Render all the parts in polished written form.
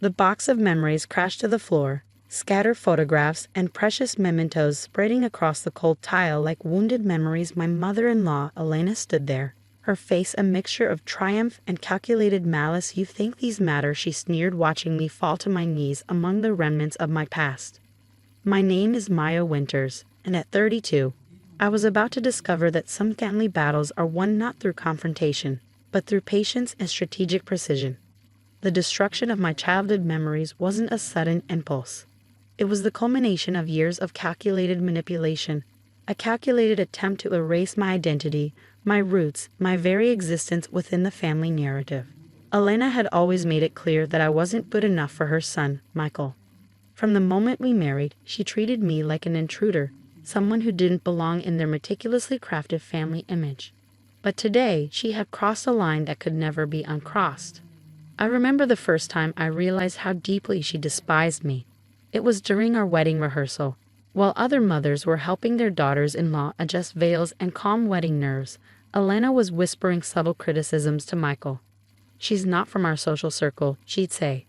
The box of memories crashed to the floor, scattered photographs and precious mementos spreading across the cold tile like wounded memories. My mother-in-law, Elena, stood there, her face a mixture of triumph and calculated malice. "You think these matter?" she sneered, watching me fall to my knees among the remnants of my past. My name is Maya Winters, and at 32, I was about to discover that some family battles are won not through confrontation, but through patience and strategic precision. The destruction of my childhood memories wasn't a sudden impulse. It was the culmination of years of calculated manipulation, a calculated attempt to erase my identity, my roots, my very existence within the family narrative. Elena had always made it clear that I wasn't good enough for her son, Michael. From the moment we married, she treated me like an intruder, someone who didn't belong in their meticulously crafted family image. But today, she had crossed a line that could never be uncrossed. I remember the first time I realized how deeply she despised me. It was during our wedding rehearsal. While other mothers were helping their daughters-in-law adjust veils and calm wedding nerves, Elena was whispering subtle criticisms to Michael. "She's not from our social circle," she'd say.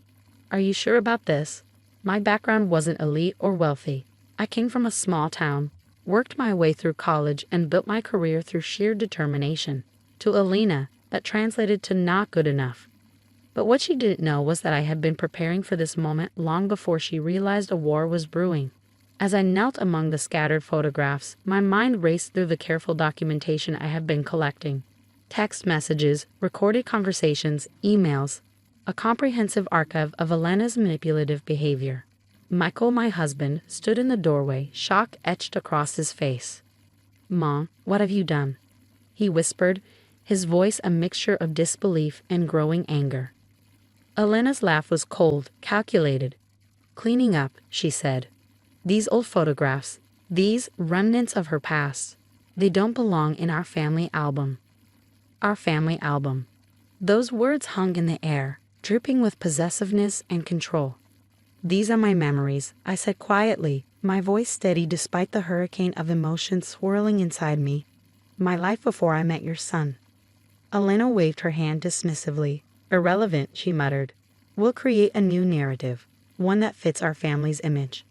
"Are you sure about this?" My background wasn't elite or wealthy. I came from a small town, worked my way through college, and built my career through sheer determination. To Elena, that translated to not good enough. But what she didn't know was that I had been preparing for this moment long before she realized a war was brewing. As I knelt among the scattered photographs, my mind raced through the careful documentation I had been collecting. Text messages, recorded conversations, emails, a comprehensive archive of Elena's manipulative behavior. Michael, my husband, stood in the doorway, shock etched across his face. "Mom, what have you done?" he whispered, his voice a mixture of disbelief and growing anger. Elena's laugh was cold, calculated. "Cleaning up," she said. "These old photographs, these remnants of her past, they don't belong in our family album." Our family album. Those words hung in the air, dripping with possessiveness and control. "These are my memories," I said quietly, my voice steady despite the hurricane of emotion swirling inside me. "My life before I met your son." Elena waved her hand dismissively. "Irrelevant," she muttered. "We'll create a new narrative, one that fits our family's image."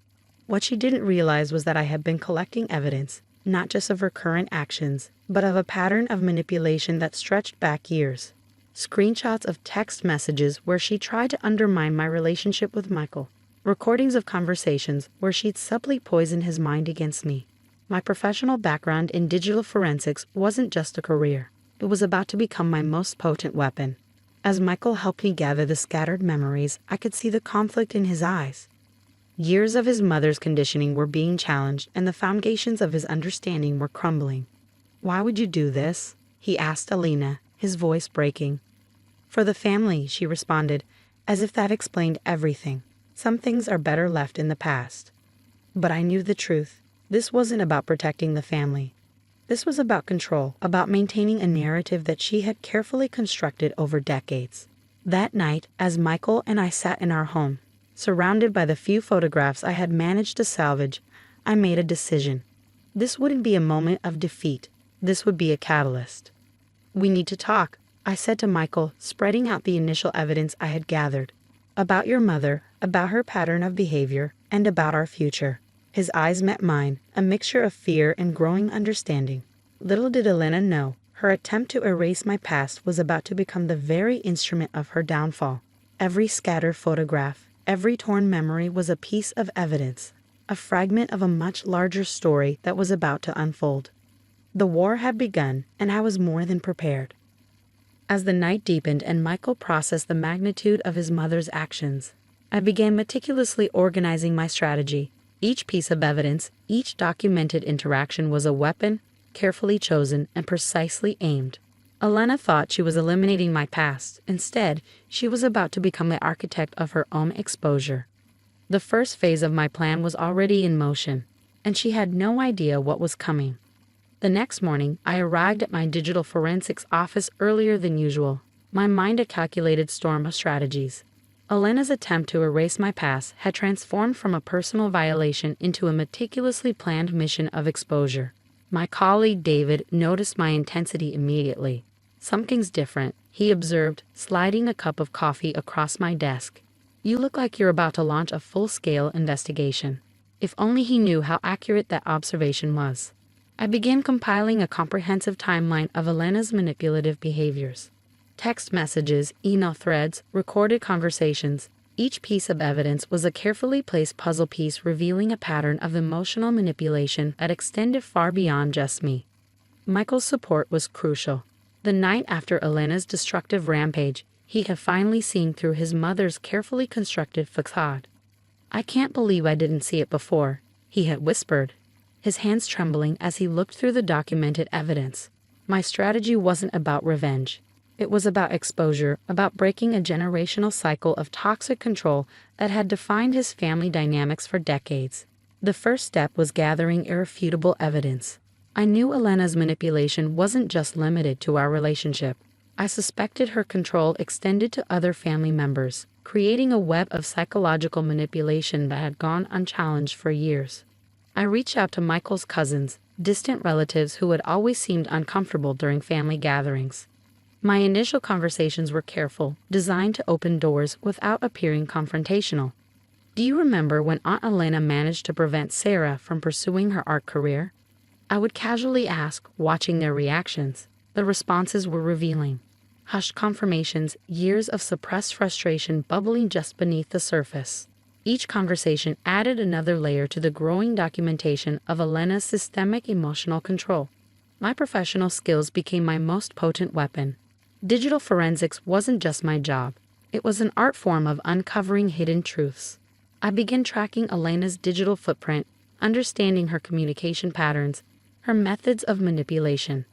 What she didn't realize was that I had been collecting evidence, not just of her current actions, but of a pattern of manipulation that stretched back years. Screenshots of text messages where she tried to undermine my relationship with Michael. Recordings of conversations where she'd subtly poisoned his mind against me. My professional background in digital forensics wasn't just a career. It was about to become my most potent weapon. As Michael helped me gather the scattered memories, I could see the conflict in his eyes. Years of his mother's conditioning were being challenged, and the foundations of his understanding were crumbling. "Why would you do this?" he asked Elena, his voice breaking. "For the family," she responded, as if that explained everything. "Some things are better left in the past." But I knew the truth. This wasn't about protecting the family. This was about control, about maintaining a narrative that she had carefully constructed over decades. That night, as Michael and I sat in our home, surrounded by the few photographs I had managed to salvage, I made a decision. This wouldn't be a moment of defeat. This would be a catalyst. "We need to talk," I said to Michael, spreading out the initial evidence I had gathered. "About your mother, about her pattern of behavior, and about our future." His eyes met mine, a mixture of fear and growing understanding. Little did Elena know, her attempt to erase my past was about to become the very instrument of her downfall. Every scattered photograph, every torn memory was a piece of evidence, a fragment of a much larger story that was about to unfold. The war had begun, and I was more than prepared. As the night deepened and Michael processed the magnitude of his mother's actions, I began meticulously organizing my strategy. Each piece of evidence, each documented interaction was a weapon, carefully chosen and precisely aimed. Elena thought she was eliminating my past. Instead, she was about to become the architect of her own exposure. The first phase of my plan was already in motion, and she had no idea what was coming. The next morning, I arrived at my digital forensics office earlier than usual, my mind a calculated storm of strategies. Elena's attempt to erase my past had transformed from a personal violation into a meticulously planned mission of exposure. My colleague David noticed my intensity immediately. "Something's different," he observed, sliding a cup of coffee across my desk. You look like you're about to launch a full-scale investigation." If only he knew how accurate that observation was. I began compiling a comprehensive timeline of Elena's manipulative behaviors. Text messages, email threads, recorded conversations. Each piece of evidence was a carefully placed puzzle piece revealing a pattern of emotional manipulation that extended far beyond just me. Michael's support was crucial. The night after Elena's destructive rampage, he had finally seen through his mother's carefully constructed facade. "I can't believe I didn't see it before," he had whispered, his hands trembling as he looked through the documented evidence. My strategy wasn't about revenge. It was about exposure, about breaking a generational cycle of toxic control that had defined his family dynamics for decades. The first step was gathering irrefutable evidence. I knew Elena's manipulation wasn't just limited to our relationship. I suspected her control extended to other family members, creating a web of psychological manipulation that had gone unchallenged for years. I reached out to Michael's cousins, distant relatives who had always seemed uncomfortable during family gatherings. My initial conversations were careful, designed to open doors without appearing confrontational. "Do you remember when Aunt Elena managed to prevent Sarah from pursuing her art career?" I would casually ask, watching their reactions. The responses were revealing. Hushed confirmations, years of suppressed frustration bubbling just beneath the surface. Each conversation added another layer to the growing documentation of Elena's systemic emotional control. My professional skills became my most potent weapon. Digital forensics wasn't just my job. It was an art form of uncovering hidden truths. I began tracking Elena's digital footprint, understanding her communication patterns, her methods of manipulation.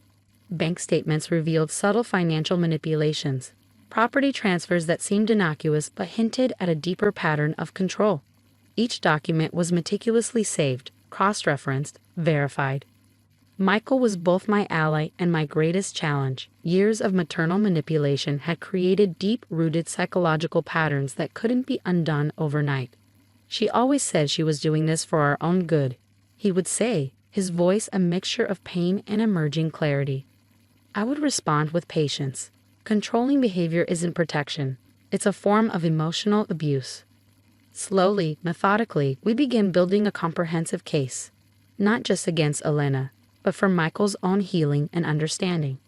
Bank statements revealed subtle financial manipulations, property transfers that seemed innocuous but hinted at a deeper pattern of control. Each document was meticulously saved, cross-referenced, verified. Michael was both my ally and my greatest challenge. Years of maternal manipulation had created deep-rooted psychological patterns that couldn't be undone overnight. "She always said she was doing this for our own good," he would say, his voice a mixture of pain and emerging clarity. I would respond with patience. Controlling behavior isn't protection. It's a form of emotional abuse. Slowly, methodically, we began building a comprehensive case, not just against Elena, but for Michael's own healing and understanding.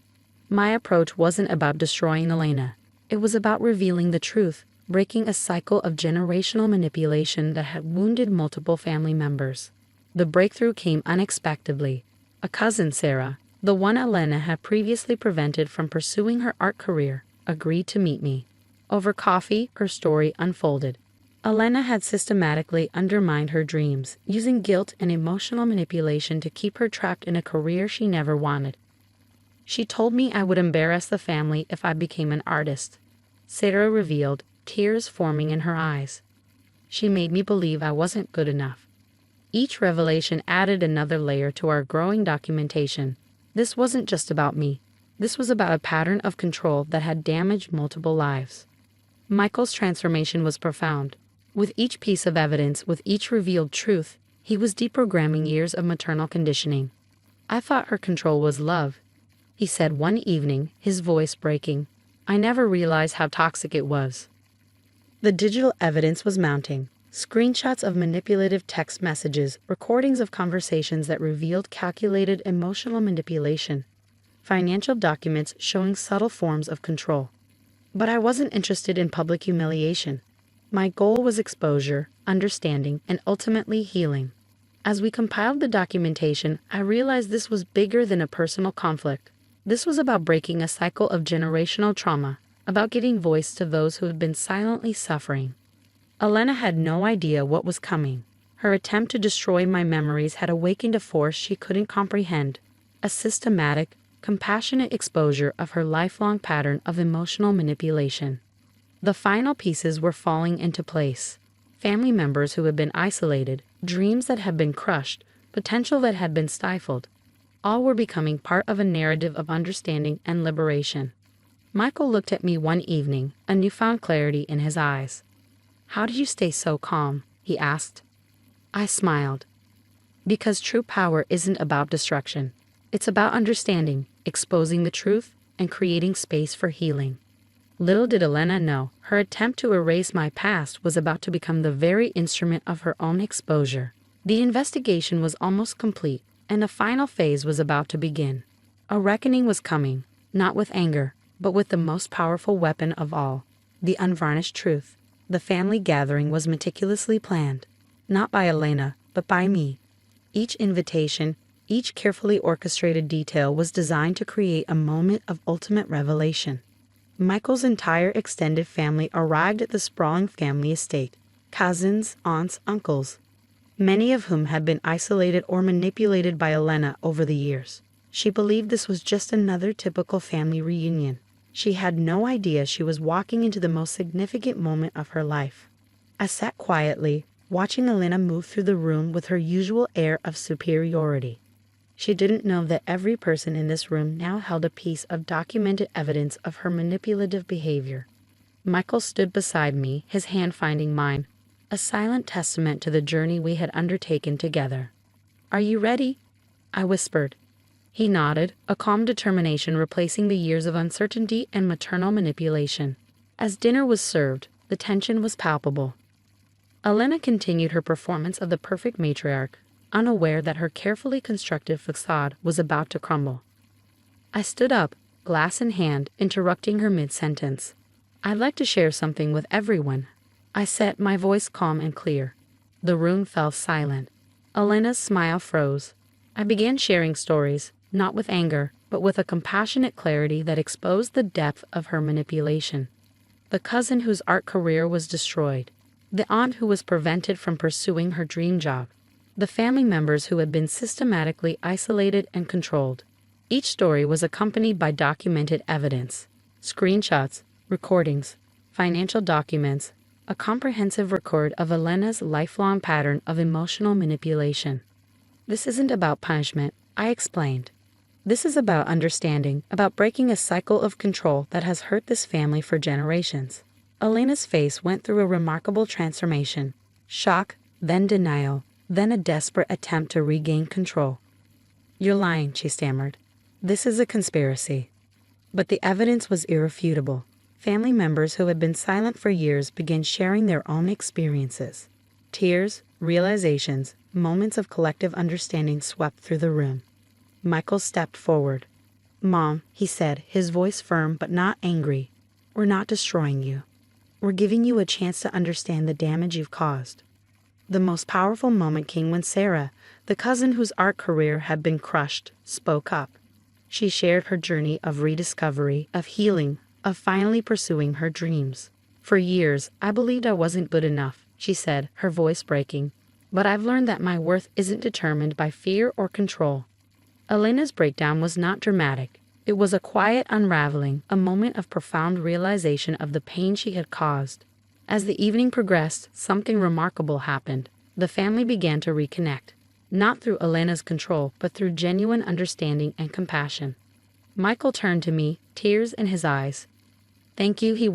My approach wasn't about destroying Elena. It was about revealing the truth, breaking a cycle of generational manipulation that had wounded multiple family members. The breakthrough came unexpectedly. A cousin, Sarah, the one Elena had previously prevented from pursuing her art career, agreed to meet me. Over coffee, her story unfolded. Elena had systematically undermined her dreams, using guilt and emotional manipulation to keep her trapped in a career she never wanted. "She told me I would embarrass the family if I became an artist," Sarah revealed, tears forming in her eyes. "She made me believe I wasn't good enough." Each revelation added another layer to our growing documentation. This wasn't just about me. This was about a pattern of control that had damaged multiple lives. Michael's transformation was profound. With each piece of evidence, with each revealed truth, he was deprogramming years of maternal conditioning. "I thought her control was love," he said one evening, his voice breaking. "I never realized how toxic it was." The digital evidence was mounting. Screenshots of manipulative text messages, recordings of conversations that revealed calculated emotional manipulation, financial documents showing subtle forms of control. But I wasn't interested in public humiliation. My goal was exposure, understanding, and ultimately healing. As we compiled the documentation, I realized this was bigger than a personal conflict. This was about breaking a cycle of generational trauma, about giving voice to those who had been silently suffering. Elena had no idea what was coming. Her attempt to destroy my memories had awakened a force she couldn't comprehend, a systematic, compassionate exposure of her lifelong pattern of emotional manipulation. The final pieces were falling into place. Family members who had been isolated, dreams that had been crushed, potential that had been stifled. All were becoming part of a narrative of understanding and liberation. Michael looked at me one evening, a newfound clarity in his eyes. "How do you stay so calm?" he asked. I smiled. "Because true power isn't about destruction. It's about understanding, exposing the truth, and creating space for healing." Little did Elena know, her attempt to erase my past was about to become the very instrument of her own exposure. The investigation was almost complete, and the final phase was about to begin. A reckoning was coming, not with anger, but with the most powerful weapon of all, the unvarnished truth. The family gathering was meticulously planned, not by Elena, but by me. Each invitation, each carefully orchestrated detail was designed to create a moment of ultimate revelation. Michael's entire extended family arrived at the sprawling family estate, cousins, aunts, uncles, many of whom had been isolated or manipulated by Elena over the years. She believed this was just another typical family reunion. She had no idea she was walking into the most significant moment of her life. I sat quietly, watching Elena move through the room with her usual air of superiority. She didn't know that every person in this room now held a piece of documented evidence of her manipulative behavior. Michael stood beside me, his hand finding mine, a silent testament to the journey we had undertaken together. "Are you ready?" I whispered. He nodded, a calm determination replacing the years of uncertainty and maternal manipulation. As dinner was served, the tension was palpable. Elena continued her performance of the perfect matriarch, unaware that her carefully constructed facade was about to crumble. I stood up, glass in hand, interrupting her mid-sentence. "I'd like to share something with everyone," I said, my voice calm and clear. The room fell silent. Elena's smile froze. I began sharing stories, not with anger, but with a compassionate clarity that exposed the depth of her manipulation. The cousin whose art career was destroyed, the aunt who was prevented from pursuing her dream job, the family members who had been systematically isolated and controlled. Each story was accompanied by documented evidence, screenshots, recordings, financial documents, a comprehensive record of Elena's lifelong pattern of emotional manipulation. "This isn't about punishment," I explained. "This is about understanding, about breaking a cycle of control that has hurt this family for generations." Elena's face went through a remarkable transformation. Shock, then denial, then a desperate attempt to regain control. "You're lying," she stammered. "This is a conspiracy." But the evidence was irrefutable. Family members who had been silent for years began sharing their own experiences. Tears, realizations, moments of collective understanding swept through the room. Michael stepped forward. "Mom," he said, his voice firm but not angry, "we're not destroying you. We're giving you a chance to understand the damage you've caused." The most powerful moment came when Sarah, the cousin whose art career had been crushed, spoke up. She shared her journey of rediscovery, of healing, of finally pursuing her dreams. "For years, I believed I wasn't good enough," she said, her voice breaking. "But I've learned that my worth isn't determined by fear or control." Elena's breakdown was not dramatic. It was a quiet unraveling, a moment of profound realization of the pain she had caused. As the evening progressed, something remarkable happened. The family began to reconnect, not through Elena's control, but through genuine understanding and compassion. Michael turned to me, tears in his eyes. "Thank you," he